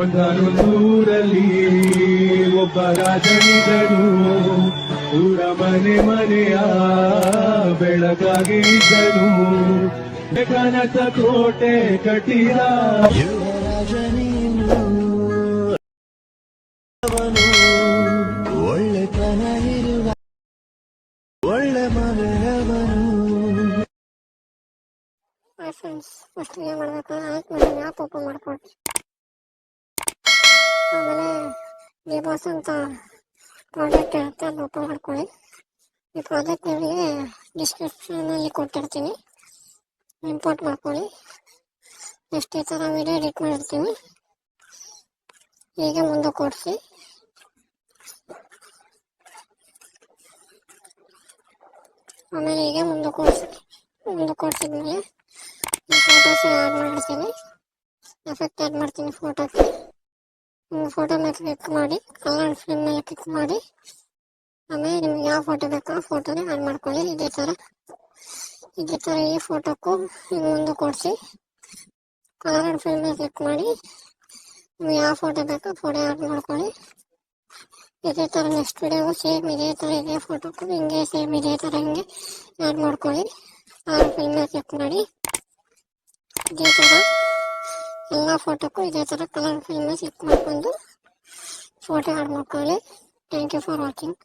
ಒಂದೂರಲ್ಲಿ ಒಬ್ಬ ರಾಜನಿದ್ದನು, ಊರ ಮನೆ ಮನೆಯ ಬೆಳಕಾಗಿ ಇದ್ದನು. ಕನಸ ಕೋಟೆ ಕಟ್ಟಿದ ಒಳ್ಳೆತನ ಇರುವ ಒಳ್ಳೆ ಮಗನವನು. ಫ್ರೆಂಡ್ಸ್, ಫಸ್ಟ್ ಏನು ಮಾಡಬೇಕು, ಆಯ್ತು ಮಾಡಿ ಆ್ಯಪ್ ಓಪನ್ ಮಾಡ್ಕೊಳ್ರಿ. ಆಮೇಲೆ ಡಿಬಾಸ್ ಅಂತ ಪ್ರಾಜೆಕ್ಟ್ ಇರುತ್ತೆ, ಅದು ಓಪನ್ ಮಾಡ್ಕೊಳ್ಳಿ. ಈ ಪ್ರಾಜೆಕ್ಟ್ ನಿಮಗೆ ಡಿಸ್ಕ್ರಿಪ್ಷನಲ್ಲಿ ಕೊಟ್ಟಿರ್ತೀನಿ, ಇಂಪೋರ್ಟ್ ಮಾಡ್ಕೊಳ್ಳಿ. ನೆಕ್ಸ್ಟ್ ಈ ಥರ ವಿಡಿಯೋ ಎಡಿಟ್ ಮಾಡಿರ್ತೀನಿ, ಹೀಗೆ ಮುಂದೆ ಕೊಡಿಸಿ. ಆಮೇಲೆ ಹೀಗೆ ಮುಂದೆ ಕೊಡಿಸಿದ್ಮೇಲೆ ಈ ಫೋಟೋಸ್ ಆ್ಯಡ್ ಮಾಡಿರ್ತೀನಿ, ಎಫೆಕ್ಟ್ ಆ್ಯಡ್ ಮಾಡ್ತೀನಿ ಫೋಟೋಕ್ಕೆ. ಫೋಟೋ ಮೇಲೆ ಕ್ಲಿಕ್ ಮಾಡಿ, ಕಲರ್ ಫಿಲ್ಮ್ ಮೇಲೆ ಕ್ಲಿಕ್ ಮಾಡಿ, ಆಮೇಲೆ ನಿಮ್ಗೆ ಯಾವ ಫೋಟೋ ಬೇಕೋ ಆ ಫೋಟೋನೇ ಆ್ಯಡ್ ಮಾಡ್ಕೊಳ್ಳಿ. ಇದೇ ಥರ ಈ ಫೋಟೋಕ್ಕೂ ಹಿಂಗೆ ಮುಂದೆ ಕೊಡಿಸಿ, ಕಲರ್ ಫಿಲ್ಮ್ ಮೇಲೆ ಕ್ಲಿಕ್ ಮಾಡಿ, ನಿಮ್ಗೆ ಯಾವ ಫೋಟೋ ಬೇಕೋ ಫೋಟೋ ಆ್ಯಡ್ ಮಾಡ್ಕೊಳ್ಳಿ. ಇದೇ ಥರ ನೆಕ್ಸ್ಟ್ ವಿಡಿಯೋಗೂ ಸೇಮ್ ಇದೇ ಥರ ಇದೇ ಫೋಟೋಕ್ಕೂ ಹಿಂಗೆ ಸೇಮ್ ಇದೇ ಥರ ಹಿಂಗೆ ಆ್ಯಡ್ ಮಾಡ್ಕೊಳ್ಳಿ. ಕಲರ್ ಫಿಲ್ಮ್ ಮೇಲೆ ಕ್ಲಿಕ್ ಮಾಡಿ, ಇದೇ ಥರ ಎಲ್ಲ ಫೋಟೋಕ್ಕೂ ಇದೇ ಥರ ಕಲರ್ ಫಿಲ್ಮ್ ಕ್ಲಿಕ್ ಮಾಡ್ಕೊಂಡು ಫೋಟೋ ಆ್ಯಡ್ ಮಾಡ್ಕೊಳ್ಳಿ. Thank you for watching.